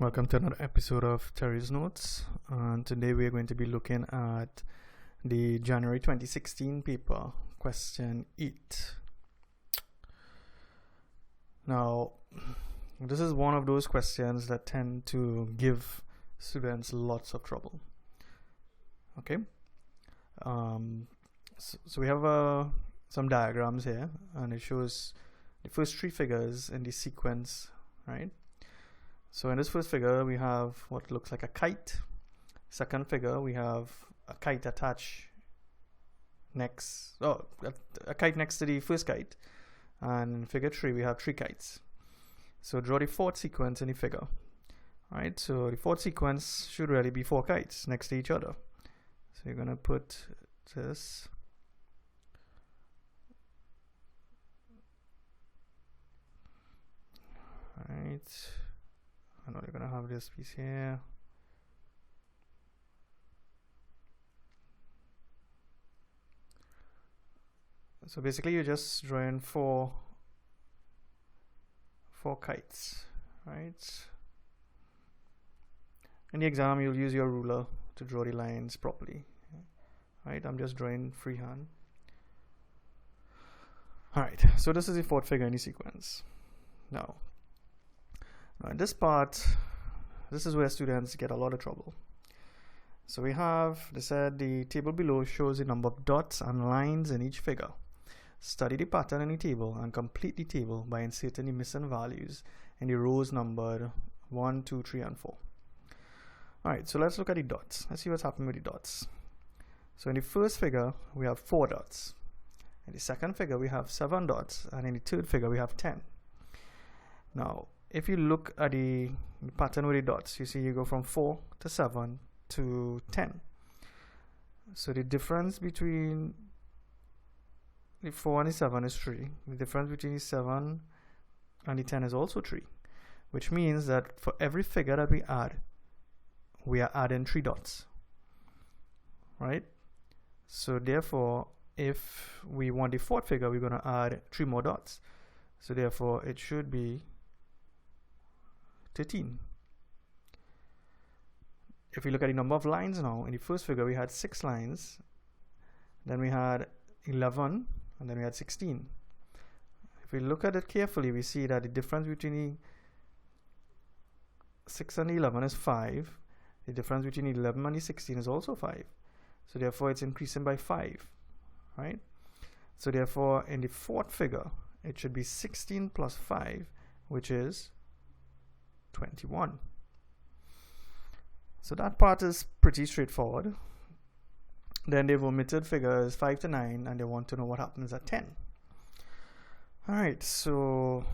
Welcome to another episode of Terry's Notes, and today we are going to be looking at the January 2016 paper, question 8. Now, this is one of those questions that tend to give students lots of trouble. Okay, so we have some diagrams here, and it shows the first three figures in the sequence, right? So in this first figure, we have what looks like a kite. Second figure, we have a kite attached next, a kite next to the first kite. And in figure 3, we have 3 kites. So draw the fourth sequence in the figure. All right, so the fourth sequence should really be 4 kites next to each other. So you're gonna put this. All right. I know you're gonna have this piece here. So basically you're just drawing four kites, right? In the exam you'll use your ruler to draw the lines properly, right? I'm just drawing freehand. Alright, so this is the fourth figure in the sequence. Now in this part, this is where students get a lot of trouble. So we have, they said the table below shows the number of dots and lines in each figure. Study the pattern in the table and complete the table by inserting the missing values in the rows numbered 1, 2, 3, and 4. Alright, so let's look at the dots. Let's see what's happening with the dots. So in the first figure, we have 4 dots. In the second figure, we have 7 dots. And in the third figure, we have 10. Now, if you look at the pattern with the dots, you see you go from 4 to 7 to 10. So the difference between the 4 and the 7 is 3. The difference between the 7 and the 10 is also 3, which means that for every figure that we add, we are adding 3 dots, right? So therefore, if we want the fourth figure, we're going to add 3 more dots. So therefore, it should be 13. If we look at the number of lines now, in the first figure we had 6 lines, then we had 11, and then we had 16. If we look at it carefully, we see that the difference between the 6 and the 11 is 5. The difference between the 11 and the 16 is also 5. So therefore it's increasing by 5, right? So therefore in the fourth figure, it should be 16 plus 5, which is 21. So that part is pretty straightforward. Then they've omitted figures 5 to 9 and they want to know what happens at 10. Alright, so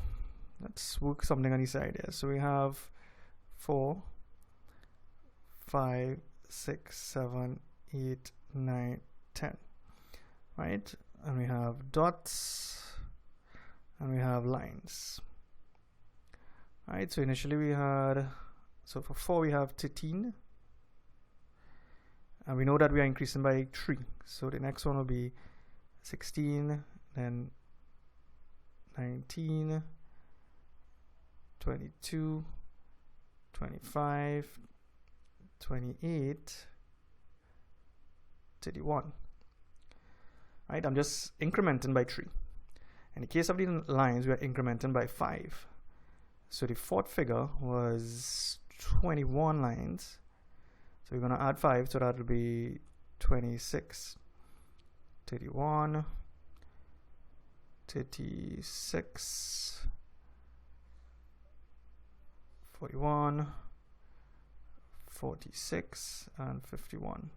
let's work something on the side here. So we have 4, 5, 6, 7, 8, 9, 10. Right? And we have dots and we have lines. Alright, so initially we had, so for 4 we have 13, and we know that we are increasing by 3, so the next one will be 16, then 19, 22, 25, 28, 31. Right, I'm just incrementing by 3. In the case of the lines, we are incrementing by 5. So the fourth figure was 21 lines. So we're going to add 5, so that will be 26, 31, 36, 41, 46, and 51.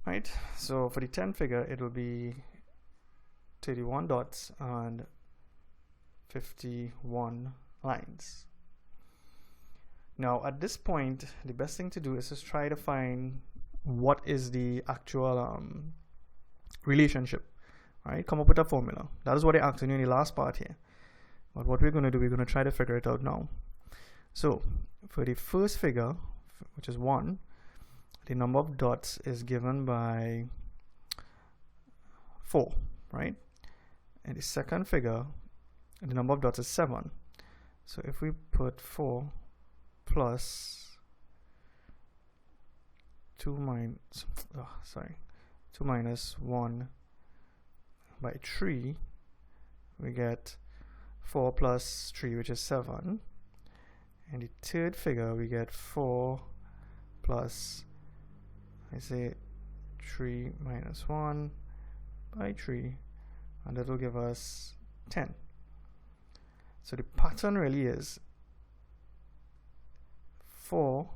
Right? So for the 10th figure, it will be 31 dots and 51 lines. Now at this point, the best thing to do is just try to find what is the actual relationship, right? Come up with a formula. That is what I asked you in the last part here. But what we're going to do, we're going to try to figure it out now. So for the first figure, which is 1, the number of dots is given by 4, right? And the second figure, the number of dots is 7. So if we put 4 plus 2 minus 1 by 3, we get 4 plus 3, which is 7. And the third figure, we get 4 plus, I say 3 minus 1 by 3, and that will give us 10. So the pattern really is 4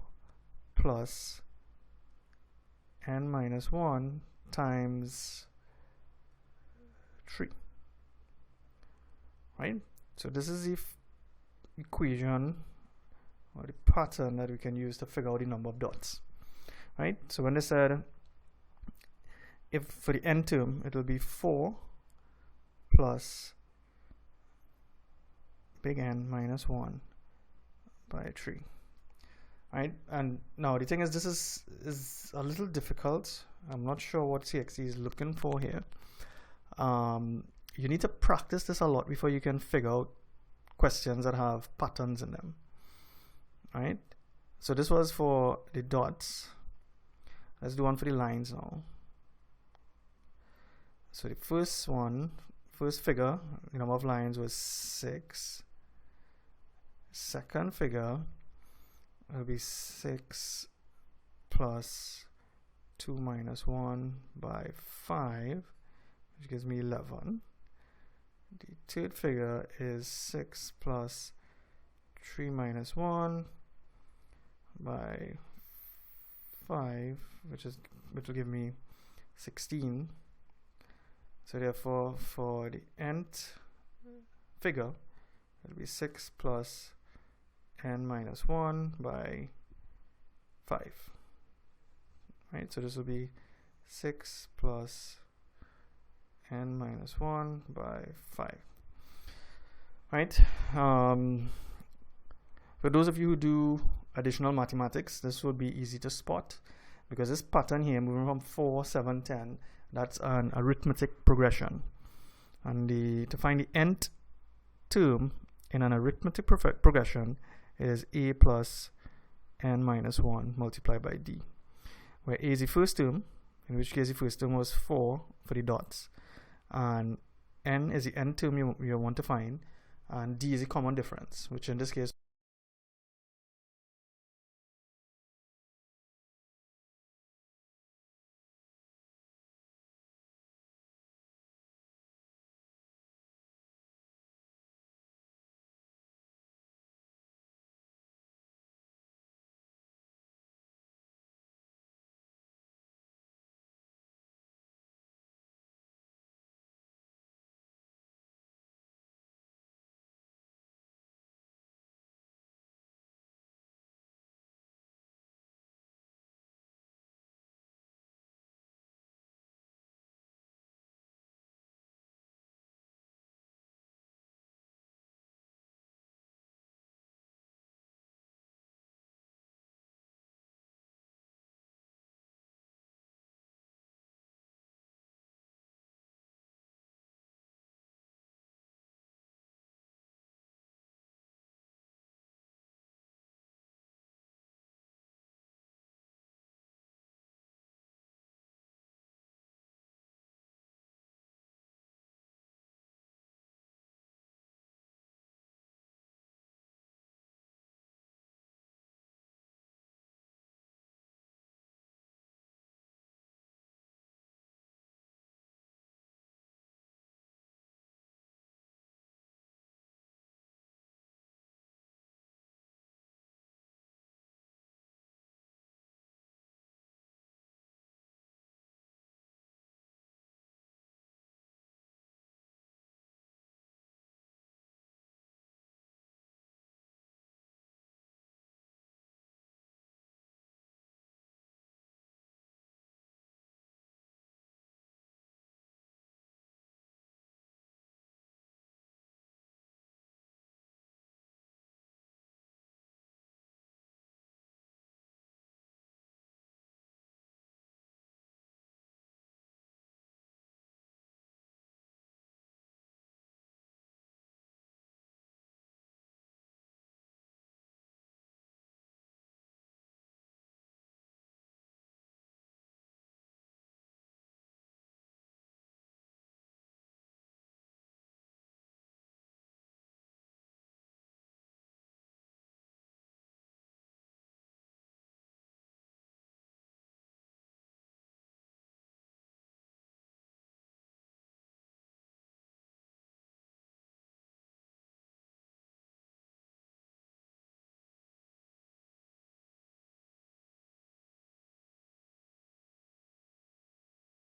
plus n minus 1 times 3, right? So this is the equation or the pattern that we can use to figure out the number of dots, right? So when they said if for the n term it will be 4 plus big N minus 1 by 3, right? And now the thing is, this is a little difficult. I'm not sure what CSEC is looking for here. You need to practice this a lot before you can figure out questions that have patterns in them, right? So this was for the dots. Let's do one for the lines now. So the first figure, the number of lines was 6. Second figure will be 6 plus 2 minus 1 by 5, which gives me 11. The third figure is 6 plus 3 minus 1 by 5, which will give me 16. So therefore, for the nth figure, it will be 6 plus n minus 1 by 5. Right, so this will be 6 plus n minus 1 by 5. Right. For those of you who do additional mathematics, this would be easy to spot, because this pattern here, moving from 4, 7, 10, that's an arithmetic progression. And to find the nth term in an arithmetic progression is a plus n minus 1 multiplied by d, where a is the first term, in which case the first term was 4 for the dots, and n is the nth term you want to find, and d is the common difference, which in this case